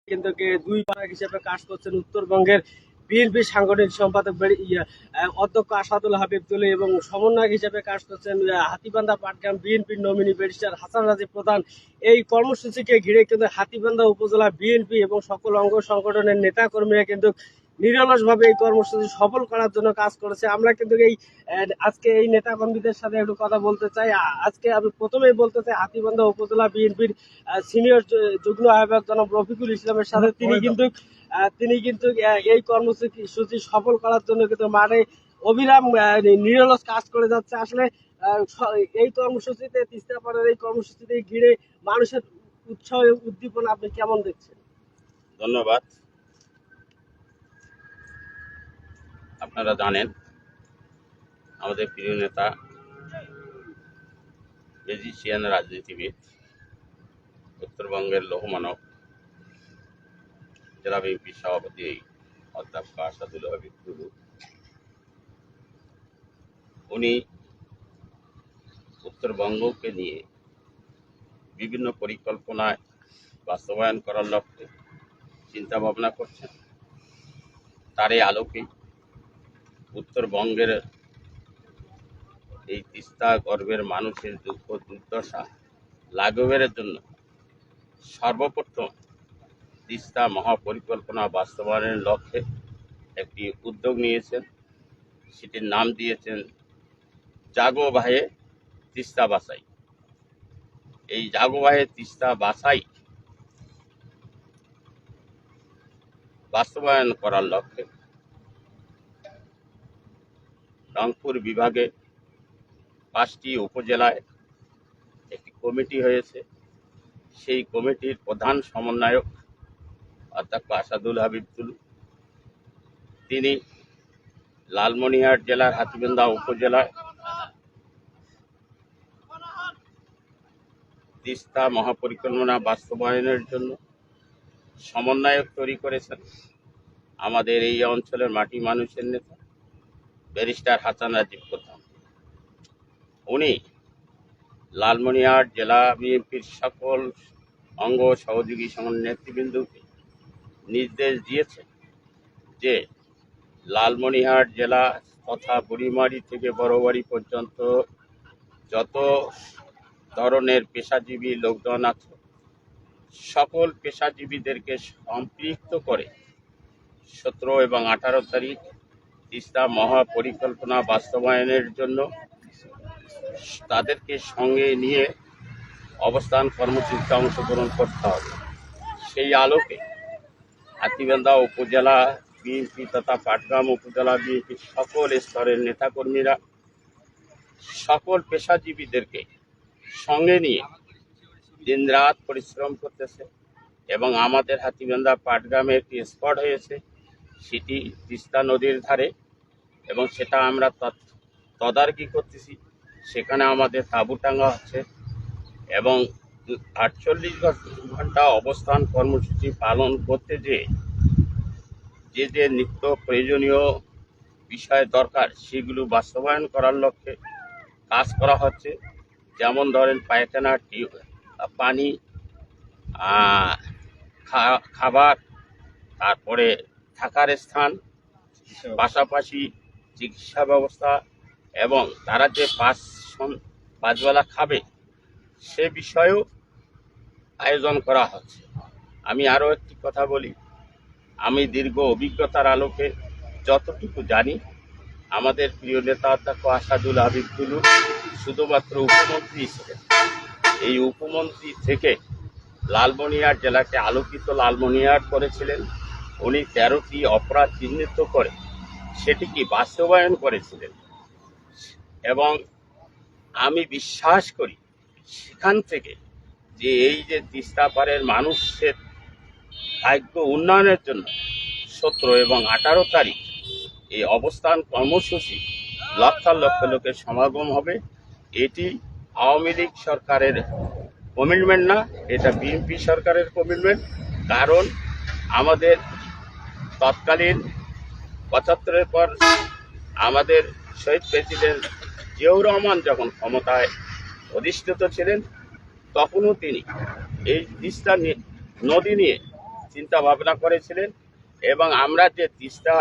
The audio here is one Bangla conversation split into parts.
কিন্তু দুই পাড়া হিসেবে কাজ করছেন উত্তরবঙ্গের বিএনপি সাংগঠনিক সম্পাদক অধ্যক্ষ আসাদুল হাবিব তুলি এবং সমন্বয়ক হিসেবে কাজ করছেন হাতীবান্ধা পাটগ্রাম বিএনপির নমিনি ব্যারিস্টার হাসান রাজীব প্রধান। এই কর্মসূচিকে ঘিরে কিন্তু হাতীবান্ধা উপজেলা বিএনপি এবং সকল অঙ্গ সংগঠনের নেতা কর্মীরা কিন্তু নিরলসভাবে এই কর্মসূচি সফল করার জন্য কাজ করেছে। আমরা কিন্তু আজকে এই নেতা কর্মীদের সাথে একটু কথা বলতে চাই। আজকে আমি প্রথমেই বলতে চাই হাতীবান্ধা উপজেলা বিএনপির সিনিয়র যুগ্ম আহ্বায়ক জনাব রফিকুল ইসলামের সাথে তিনি কিন্তু এই কর্মসূচি সফল করার জন্য কিন্তু মাঠে অবিরাম নিরলস কাজ করে যাচ্ছে। আসলে এই কর্মসূচিতে তিস্তাপাড়ের এই কর্মসূচিতে ঘিরে মানুষের উৎসাহ উদ্দীপনা আপনি কেমন দেখছেন? ধন্যবাদ। আপনারা জানেন আমাদের প্রিয় নেতা ম্যাজিশিয়ান রাজনীতিবিদ উত্তরবঙ্গের লৌহমানব জেলা বিএনপি সভাপতি অধ্যক্ষ আসাদুল হাবিব তুলু, উনি উত্তরবঙ্গকে নিয়ে বিভিন্ন পরিকল্পনায় বাস্তবায়ন করার লক্ষ্যে চিন্তা ভাবনা করছেন। তারই আলোকে উত্তরবঙ্গের এই তিস্তা গর্ভের মানুষের দুঃখ দুর্দশা লাঘবের জন্য সর্বপ্রথম তিস্তা মহাপরিকল্পনা বাস্তবায়নের লক্ষ্যে একটি উদ্যোগ নিয়েছেন। সেটির নাম দিয়েছেন জাগো ভাইয়ে তিস্তা বাঁচাই। এই জাগো ভাইয়ে তিস্তা বাঁচাই বাস্তবায়ন করার লক্ষ্যে রংপুর বিভাগে 5টি উপজেলায় একটি কমিটি হয়েছে। সেই কমিটির প্রধান সমন্বয়ক অধ্যক্ষ আসাদুল হাবিব তুলু, তিনি লালমনিরহাট জেলার হাতীবান্ধা উপজেলায় তিস্তা মহাপরিকল্পনা বাস্তবায়নের জন্য সমন্বয়ক তৈরি করেছেন আমাদের এই অঞ্চলের মাটি মানুষের নেতা ব্যারিস্টার হাসান রাজীব প্রধান। উনি লালমনিরহাট জেলা বিএনপির সকল অঙ্গ সহযোগী নেতৃবৃন্দকে নির্দেশ দিয়েছেন যে লালমনিরহাট জেলা তথা বুড়িমারি থেকে বড়বাড়ি পর্যন্ত যত ধরনের পেশাজীবী লোকজন আছে সকল পেশাজীবীদেরকে সম্পৃক্ত করে 17 এবং 18 তারিখ তিস্তা মহাপরিকল্পনা বাস্তবায়নের জন্য তাদেরকে সঙ্গে নিয়ে অবস্থান কর্মসূচিতে অংশগ্রহণ করতে হবে। সেই আলোকে হাতীবান্ধা উপজেলা বিএনপি তথা পাটগ্রাম উপজেলা বিএনপির সকল স্তরের নেতাকর্মীরা সকল পেশাজীবীদেরকে সঙ্গে নিয়ে দিনরাত পরিশ্রম করতেছে এবং আমাদের হাতীবান্ধা পাটগ্রামে একটি স্পট হয়েছে, সেটি তিস্তা নদীর ধারে এবং সেটা আমরা তদারকি করতেছি। সেখানে আমাদের তাঁবু টাঙ্গা হচ্ছে এবং 48 ঘন্টা অবস্থান কর্মসূচি পালন করতে যে নিত্য প্রয়োজনীয় বিষয় দরকার সেগুলো বাস্তবায়ন করার লক্ষ্যে কাজ করা হচ্ছে। যেমন ধরেন পায়খানা, পানি, খাবার, তারপরে থাকার স্থান, পাশাপাশি চিকিৎসা ব্যবস্থা এবং তারা যে পাঁচবেলা খাবে সে বিষয়েও আয়োজন করা হচ্ছে। আমি আরও একটি কথা বলি, আমি দীর্ঘ অভিজ্ঞতার আলোকে যতটুকু জানি, আমাদের প্রিয় নেতা অধ্যক্ষ আসাদুল হাবিব তুলু শুধুমাত্র উপমন্ত্রী ছিলেন। এই উপমন্ত্রী থেকে লালমনিরহাট জেলাকে আলোকিত লালমনিরহাট করেছিলেন। উনি 13টি অপরাধ চিহ্নিত করে সেটিকে বাস্তবায়ন করেছিলেন এবং আমি বিশ্বাস করি সেখান থেকে যে এই যে তিস্তাপাড়ের মানুষের ভাগ্য উন্নয়নের জন্য 17 এবং 18 তারিখ এই অবস্থান কর্মসূচি লক্ষ লক্ষ লোকের সমাগম হবে। এটি আওয়ামী লীগ সরকারের কমিটমেন্ট না, এটা বিএনপি সরকারের কমিটমেন্ট। কারণ আমাদের তৎকালীন 75-এর পর আমাদের শহীদ প্রেসিডেন্ট জিয়াউর রহমান যখন ক্ষমতায় অধিষ্ঠিত ছিলেন তখনও তিনি এই তিস্তা নদী নিয়ে চিন্তা ভাবনা করেছিলেন এবং আমরা যে তিস্তা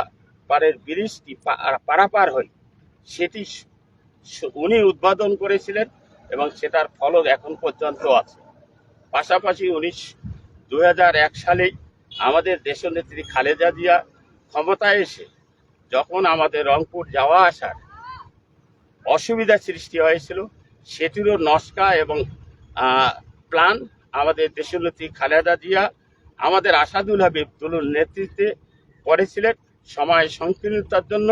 পারের ব্রিজটি পারাপার হই সেটি উনি উদ্বোধন করেছিলেন এবং সেটার ফলক এখন পর্যন্ত আছে। পাশাপাশি 2001 সালেই আমাদের দেশনেত্রী খালেদা জিয়া ক্ষমতায় এসে যখন আমাদের রংপুর যাওয়া আসার অসুবিধা সৃষ্টি হয়েছিল সেটিরও নস্কা এবং প্ল্যান আমাদের দেশনেত্রী খালেদা জিয়া আমাদের আসাদুল হাবিব তুলুর নেতৃত্বে করেছিলেন। সময় সংকীর্ণতার জন্য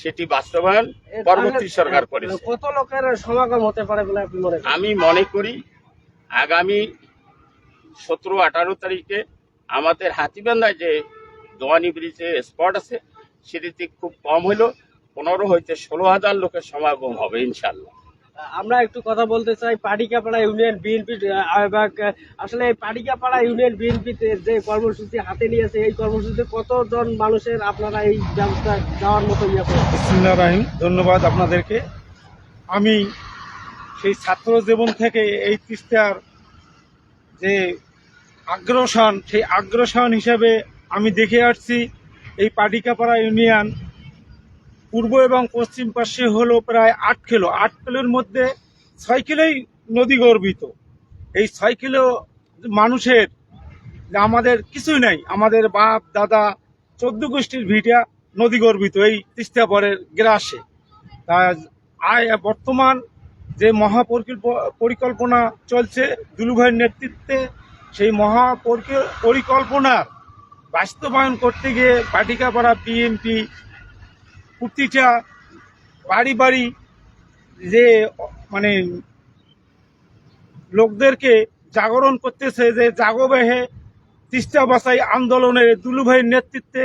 সেটি বাস্তবায়ন পরবর্তী সরকার করেছে। কত লোকের সমাগম হতে পারে বলে আপনি মনে করেন? আমি মনে করি আগামী 17-18 তারিখে আমাদের হাতিবান্ধায় যে দোয়ানি ব্রিজে স্পট আছে সেটিতে খুব কম হলেও 15 হইতে 16,000 লোকের সমাগম হবে ইনশাল্লাহ। আমরা একটু কথা বলতে চাই পাটিকাপাড়া ইউনিয়ন বিএনপির আহ্বায়ক। আসলে এই পাটিকাপাড়া ইউনিয়ন বিএনপিতে যে কর্মসূচি হাতে নিয়েছে এই কর্মসূচিতে কতজন মানুষের আপনারা এই ব্যবস্থা যাওয়ার মতো ইয়ে করেন? বিসমিল্লাহির রহমানির রহিম। ধন্যবাদ আপনাদেরকে। আমি সেই ছাত্র জীবন থেকে এই তিস্তার যে আগ্রাসন সেই আগ্রাসন হিসাবে আমি দেখে আসছি এই পাটিকাপাড়া ইউনিয়ন পূর্ব এবং পশ্চিম পাশে হলো প্রায় 8 কিলো। 8 কিলোর মধ্যে 6 কিলোই নদী গর্বিত। এই 6 কিলো মানুষের আমাদের কিছুই নাই, আমাদের বাপ দাদা 14 গোষ্ঠীর ভিটা নদী গর্বিত এই তিস্তা পরের গ্রাসে। তা বর্তমান যে পরিকল্পনা চলছে দুলুভাইয়ের নেতৃত্বে, সেই পরিকল্পনার বাস্তবায়ন করতে গিয়ে পাটিকাপাড়া বিএনপি প্রতিটা বাড়ি বাড়ি যে মানে লোকদেরকে জাগরণ করতেছে যে জাগোবেহে তিস্তা বাঁচাই আন্দোলনের দুলুভাইয়ের নেতৃত্বে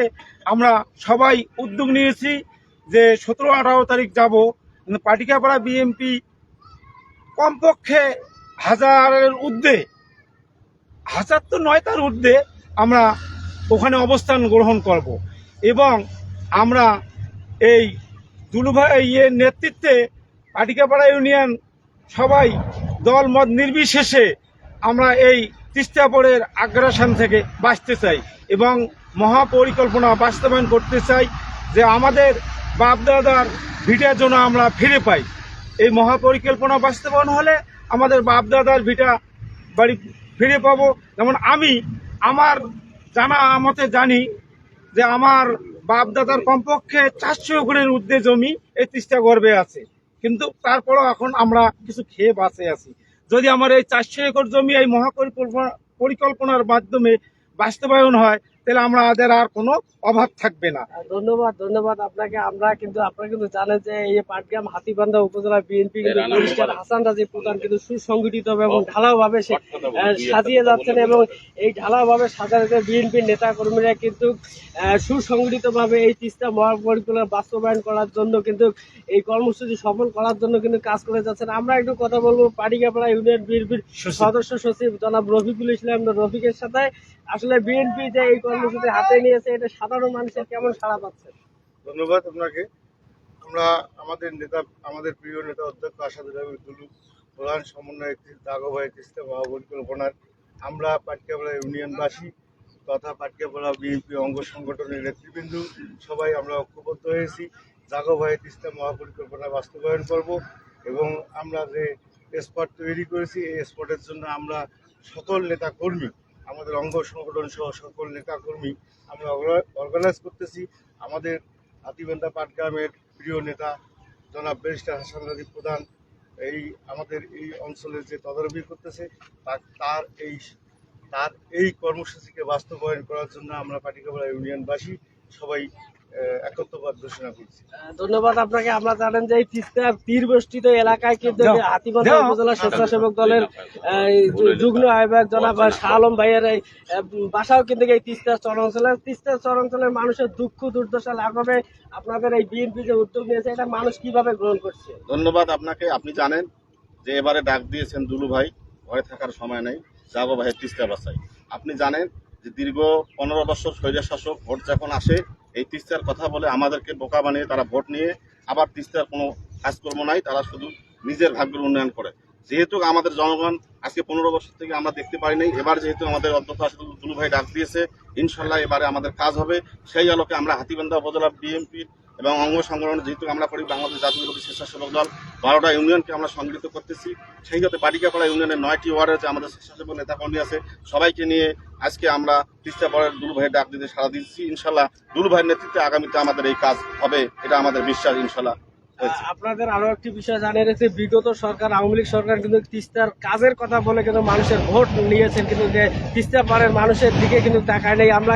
আমরা সবাই উদ্যোগ নিয়েছি যে 17-18 তারিখ যাব। পাটিকাপাড়া বিএনপি কমপক্ষে 1000-এর ঊর্ধ্বে, 1000 তো নয়, তার ঊর্ধ্বে আমরা ওখানে অবস্থান গ্রহণ করব এবং আমরা এই দুলুভাইয়ের নেতৃত্বে পাটিকাপাড়া ইউনিয়ন সবাই দল মত নির্বিশেষে আমরা এই তিস্তাপরের আগ্রাসন থেকে বাঁচতে চাই এবং মহাপরিকল্পনা বাস্তবায়ন করতে চাই যে আমাদের বাপদাদার ভিটার জন্য আমরা ফিরে পাই। এই মহাপরিকল্পনা বাস্তবায়ন হলে আমাদের বাপদাদার ভিটা বাড়ি ফিরে পাবো। যেমন আমি আমার জানা মতে জানি যে আমার বাপদাদার কমপক্ষে 400 একরের ঊর্ধ্বে জমি এই তিস্তা গর্ভে আছে, কিন্তু তারপরেও এখন আমরা কিছু খেয়ে বাঁচে আছি। যদি আমার এই 400 একর জমি এই পরিকল্পনার মাধ্যমে বাস্তবায়ন হয় তাহলে আমাদের আর কোনো অভাব থাকবে না। ধন্যবাদ আপনাকে। আপনারা কিন্তু জানেন যে এই পাটগ্রাম হাতীবান্ধা উপজেলা বিএনপি কিন্তু ব্যারিস্টার হাসান রাজীব প্রধান কিন্তু সুসংগঠিত এবং ঢালাওভাবে সাজিয়ে যাচ্ছেন এবং এই ঢালাওভাবে সাজাতে বিএনপির নেতা কর্মীরা কিন্তু সুসংগঠিতভাবে এই তিস্তা মহাপরিকল্পনা বাস্তবায়ন করার জন্য কিন্তু এই কর্মসূচি সফল করার জন্য কিন্তু কাজ করে যাচ্ছেন। আমরা একটু কথা বলবো পাটিকাপাড়া ইউনিয়ন বিএনপির সদস্য সচিব জনাব রফিকুল ইসলাম রফিকের সাথে। আসলে বিএনপি যে এই কর্মসূচি হাতে নিয়েছে এটা সাধারণ মানুষের কেমন সাড়া পাচ্ছে? ধন্যবাদ আপনাকে। আমরা আমাদের প্রিয় নেতা অধ্যক্ষ আসাদুল হাবিব দুলু প্রধান সমন্বয়ক দাগোভাই তিস্তা মহাপরিকল্পনার আমরা পাটকাপাড়া ইউনিয়নবাসী তথা পাটকাপাড়া বিএনপি অঙ্গ সংগঠনের নেতৃবৃন্দ সবাই আমরা ঐক্যবদ্ধ হয়েছি দাগোভাই তিস্তা মহাপরিকল্পনা বাস্তবায়ন করব এবং আমরা যে স্পট তৈরি করেছি এই স্পটের জন্য আমরা সকল নেতা কর্মী, আমাদের অঙ্গ সংগঠন সহ সকল নেতাকর্মী আমরা অর্গানাইজ করতেছি। আমাদের হাতীবান্ধা পাটগ্রামের প্রিয় নেতা জনাব ব্যারিস্টার হাসান রাজীব প্রধান আমাদের এই অঞ্চলের যে তদারকি করতেছে তার এই কর্মসূচিকে বাস্তবায়ন করার জন্য আমরা পাটিকাপাড়া ইউনিয়নবাসী সবাই একত্রবাদ ঘোষণা করছি। ধন্যবাদ আপনাকে। আমরা জানেন যে এই তিস্তা তীরবেষ্টিত এলাকায় কিন্তু হাতীবান্ধা উপজেলা স্বেচ্ছাসেবক দলের যুগ্ম আহ্বায়ক জনাব শাহ আলম ভাইয়ের বাসাও কিন্তু এই তিস্তা চরাঞ্চলের মানুষের দুঃখ দুর্দশা লাঘবে আপনাদের এই বিএনপি যে উদ্যোগ নিয়েছে এটা মানুষ কিভাবে গ্রহণ করছে? ধন্যবাদ আপনাকে। আপনি জানেন যে এবারে ডাক দিয়েছেন দুলু ভাই, ঘরে থাকার সময় নেই, যাবো ভাইয়ের তিস্তা বাসায়। আপনি জানেন যে দীর্ঘ 15 বছর স্বৈরাচার শাসক ভোট যখন আসে এই তিস্তার কথা বলে আমাদেরকে বোকা বানিয়ে তারা ভোট নিয়ে আবার তিস্তার কোনো কাজকর্ম নাই, তারা শুধু নিজের ভাগ্যের উন্নয়ন করে। যেহেতু আমাদের জনগণ আজকে 15 বছর থেকে আমরা দেখতে পারি নাই, এবার যেহেতু আমাদের অধ্যক্ষ আসাদুল দুলু ভাই ডাক দিয়েছে, ইনশাল্লাহ এবারে আমাদের কাজ হবে। সেই আলোকে আমরা হাতীবান্ধা উপজেলা বিএনপির এবং অঙ্গ সংগঠন যেহেতু আমরা করি বাংলাদেশ জাতীয়তাবাদী স্বেচ্ছাসেবক দল 12টা ইউনিয়নকে আমরা সংগঠিত করতেছি। সেই হতে বাটিকাপাড়া ইউনিয়নের 9টি ওয়ার্ডে যে আমাদের স্বেচ্ছাসেবক নেতাকর্মী আছে সবাইকে নিয়ে আজকে আমরা তিস্তা পাড়ের দুলু ভাইয়ের ডাক দিতে সাড়া দিচ্ছি। ইনশাল্লাহ দুলু ভাইয়ের নেতৃত্বে আগামীতে আমাদের এই কাজ হবে, এটা আমাদের বিশ্বাস ইনশাল্লাহ। আপনাদের আরো একটি বিষয় জানিয়ে রেখেছে, বিগত সরকার আওয়ামী লীগ সরকার কিন্তু তিস্তার কাজের কথা বলে কিন্তু মানুষের ভোট নিয়েছেন, কিন্তু যে তিস্তা পাড়ের মানুষের দিকে কিন্তু তাকায় নেই। আমরা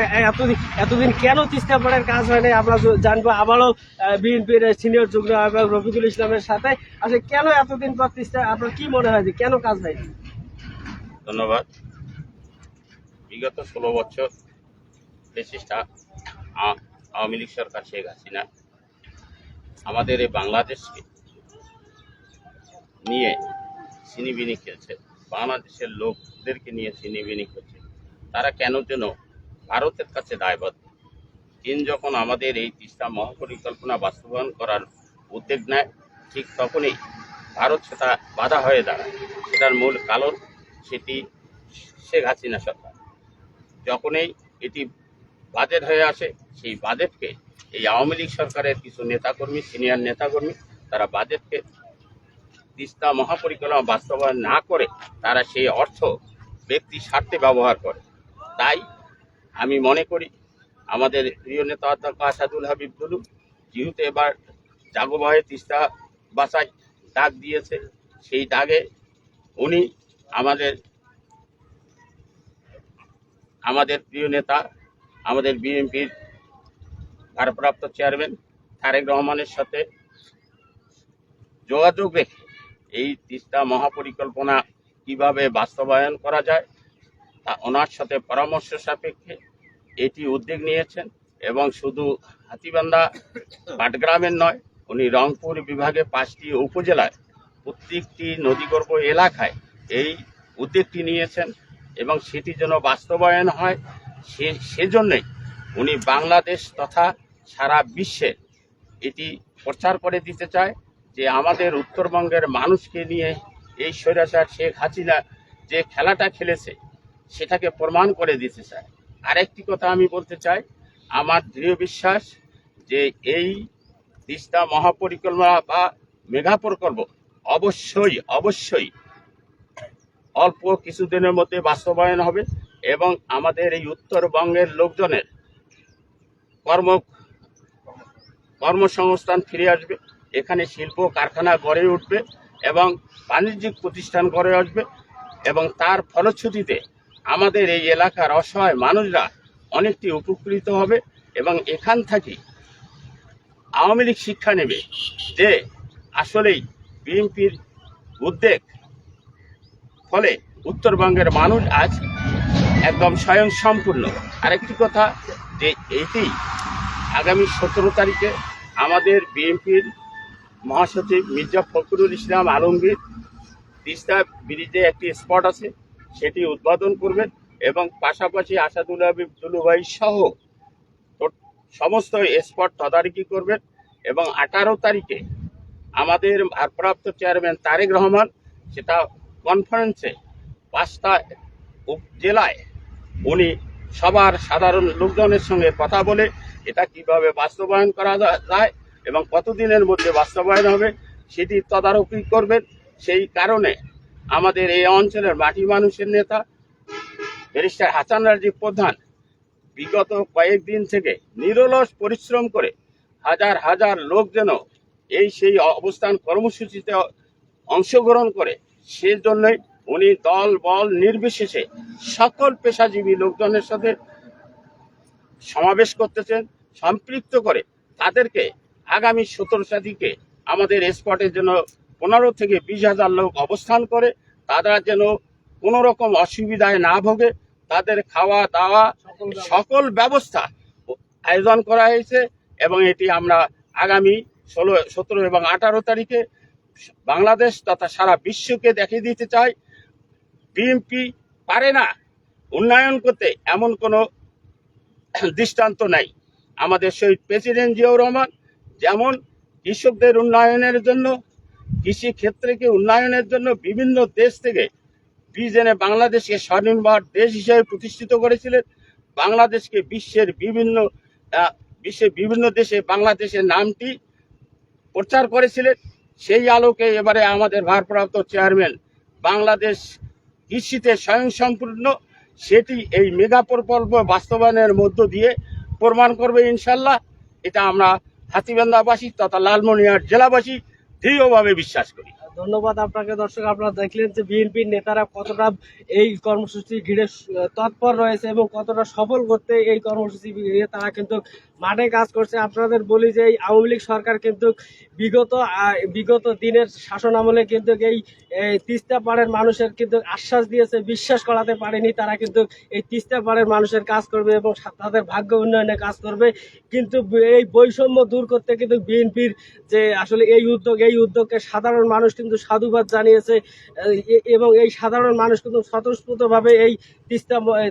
এতদিন কেন তিস্তা পাড়ের কাজ হয় নাই আমরা জানবো। আবারও বিএনপির সিনিয়র যুগ্ম আহ্বায়ক রফিকুল ইসলামের সাথে আসলে কেন এতদিন পর তিস্তা, আপনার কি মনে হয় যে কেন কাজ হয়নি? ধন্যবাদ। বিগত 16 বছর ফ্যাসিস্ট আওয়ামী লীগ সরকার শেখ হাসিনা আমাদের এই বাংলাদেশকে নিয়ে ছিনিবিনি খেলছে, বাংলাদেশের লোকদেরকে নিয়ে ছিনিবিনি খেলছে। তারা কেন যেন ভারতের কাছে দায়বদ্ধ। চীন যখন আমাদের এই তিস্তা মহাপরিকল্পনা বাস্তবায়ন করার উদ্যোগ নেয়, ঠিক তখনই ভারত সেটা বাধা হয়ে দাঁড়ায়। সেটার মূল কারণ সেটি শেখ হাসিনা সরকার। যখনই এটি বাজেট হয়ে আসে, সেই বাজেটকে এই আওয়ামী লীগ সরকারের কিছু নেতাকর্মী, সিনিয়র নেতাকর্মী, তারা বাজেটকে তিস্তা মহাপরিকল্পনা বাস্তবায়ন না করে তারা সেই অর্থ ব্যক্তি স্বার্থে ব্যবহার করে। তাই আমি মনে করি আমাদের প্রিয় নেতা অধ্যক্ষ আসাদুল হাবিব দুলু যেহেতু এবার জাগো ভয়ে তিস্তা বাঁচাই ডাক দিয়েছে, সেই ডাকে উনি আমাদের প্রিয় নেতা, আমাদের বিএনপির ভারপ্রাপ্ত চেয়ারম্যান তারেক রহমানের সাথে যোগাযোগ রেখে এই তিস্তা মহাপরিকল্পনা কিভাবে বাস্তবায়ন করা যায় তা ওনার সাথে পরামর্শ সাপেক্ষে এটি উদ্যোগ নিয়েছেন। এবং শুধু হাতীবান্ধা পাটগ্রামের নয়, উনি রংপুর বিভাগে 5টি উপজেলায় প্রত্যেকটি নদীগর্ভ এলাকায় এই উদ্যোগটি নিয়েছেন এবং সেটি যেন বাস্তবায়ন হয় সেজন্যই উনি বাংলাদেশ তথা সারা বিশ্বে এটি প্রচার করে দিতে চায় যে আমাদের উত্তরবঙ্গের মানুষকে নিয়ে এই স্বৈরাচার শেখ হাসিনা যে খেলাটা খেলেছে সেটাকে প্রমাণ করে দিতে চায়। আরেকটি কথা আমি বলতে চাই, আমার দৃঢ় বিশ্বাস যে এই তিস্তা মহাপরিকল্পনা বা মেগা প্রকল্প অবশ্যই অল্প কিছুদিনের মধ্যে বাস্তবায়ন হবে এবং আমাদের এই উত্তরবঙ্গের লোকজনের কর্মসংস্থান ফিরে আসবে। এখানে শিল্প কারখানা গড়ে উঠবে এবং বাণিজ্যিক প্রতিষ্ঠান গড়ে আসবে এবং তার ফলশ্রুতিতে আমাদের এই এলাকার অসহায় মানুষরা অনেকটি উপকৃত হবে এবং এখান থেকে আওয়ামী লীগ শিক্ষা নেবে যে আসলেই বিএনপির উদ্যোগ ফলে উত্তরবঙ্গের মানুষ আজ একদম স্বয়ংসম্পূর্ণ। আরেকটি কথা যে এটি আগামী 17 তারিখে আমাদের বিএনপির মহাসচিব মির্জা ফখরুল ইসলাম আলমগীর তিস্তা ব্রিজে একটি স্পট আছে সেটি উদ্বোধন করবেন এবং পাশাপাশি আসাদুল হাবিব দুলু ভাই সহ সমস্ত স্পট তদারকি করবেন এবং 18 তারিখে আমাদের ভারপ্রাপ্ত চেয়ারম্যান তারেক রহমান সেটা কনফারেন্সে 5টা জেলায় উনি সবার সাধারণ লোকজনের সঙ্গে কথা বলে এটা কিভাবে বাস্তবায়ন করা যায় এবং কতদিনের মধ্যে বাস্তবায়ন হবে সেটি তদারকি করবেন। সেই কারণে আমাদের এই অঞ্চলের মাটি মানুষের নেতা ব্যারিস্টার হাসান রাজীব প্রধান বিগত কয়েকদিন থেকে নিরলস পরিশ্রম করে হাজার হাজার লোক যেন সেই অবস্থান কর্মসূচিতে অংশগ্রহণ করে, সেজন্যই উনি দল বল নির্বিশেষে সকল পেশাজীবী লোকজনের সাথে সমাবেশ করতেছেন, সম্পৃক্ত করে তাদেরকে আগামী 17 তারিখে আমাদের স্পটের জন্য 15 থেকে 20,000 লোক অবস্থান করে তারা যেন কোনো রকম অসুবিধায় না ভোগে, তাদের খাওয়া দাওয়া সকল ব্যবস্থা আয়োজন করা হয়েছে এবং এটি আমরা আগামী 16, 17 এবং 18 তারিখে বাংলাদেশ তথা সারা বিশ্বকে দেখিয়ে দিতে চাই বিএনপি পারে না উন্নয়ন করতে, এমন কোনো দৃষ্টান্ত নাই। আমাদের শহীদ প্রেসিডেন্ট জিয়াউর রহমান যেমন কৃষকদের উন্নয়নের জন্য কৃষি ক্ষেত্রকে উন্নয়নের জন্য বিভিন্ন দেশ থেকে বীজ এনে বাংলাদেশকে স্বনির্ভর দেশ হিসেবে প্রতিষ্ঠিত করেছিলেন। বাংলাদেশকে বিশ্বের বিভিন্ন দেশে বাংলাদেশের নামটি প্রচার করেছিলেন। সেই আলোকে এবারে আমাদের ভারপ্রাপ্ত চেয়ারম্যান বাংলাদেশ কৃষিতে স্বয়ংসম্পূর্ণ, সেটি এই মেগা প্রকল্প বাস্তবায়নের মধ্য দিয়ে প্রমাণ করবে ইনশাল্লাহ। এটা আমরা হাতীবান্ধাবাসী তথা লালমনিরহাট জেলাবাসী দৃঢ়ভাবে বিশ্বাস করি। ধন্যবাদ আপনাকে। দর্শক, আপনারা দেখলেন যে বিএনপির নেতারা কতটা এই কর্মসূচি ঘিরে তৎপর রয়েছে এবং কতটা সফল করতে এই কর্মসূচি ঘিরে তারা কিন্তু মাঠে কাজ করছে। আপনাদের বলি যে এই আওয়ামী লীগ সরকার কিন্তু বিগত দিনের শাসন আমলে কিন্তু এই তিস্তা পাড়ের মানুষের কিন্তু আশ্বাস দিয়েছে, বিশ্বাস করাতে পারেনি তারা কিন্তু এই তিস্তা পাড়ের মানুষের কাজ করবে এবং তাদের ভাগ্য উন্নয়নে কাজ করবে। কিন্তু এই বৈষম্য দূর করতে কিন্তু বিএনপির যে আসলে এই উদ্যোগকে সাধারণ মানুষ কিন্তু সাধুবাদ জানিয়েছে এবং এই সাধারণ মানুষ কিন্তু স্বতঃস্ফূর্তভাবে এই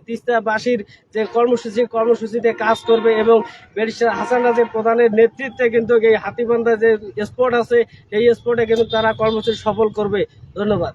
তিস্তাবাসীর যে কর্মসূচিতে কাজ করবে এবং ব্যারিস্টার হাসান রাজীব প্রধানের নেতৃত্বে কিন্তু এই হাতীবান্ধা যে স্পট আছে সেই স্পটে কিন্তু তারা কর্মসূচি সফল করবে। ধন্যবাদ।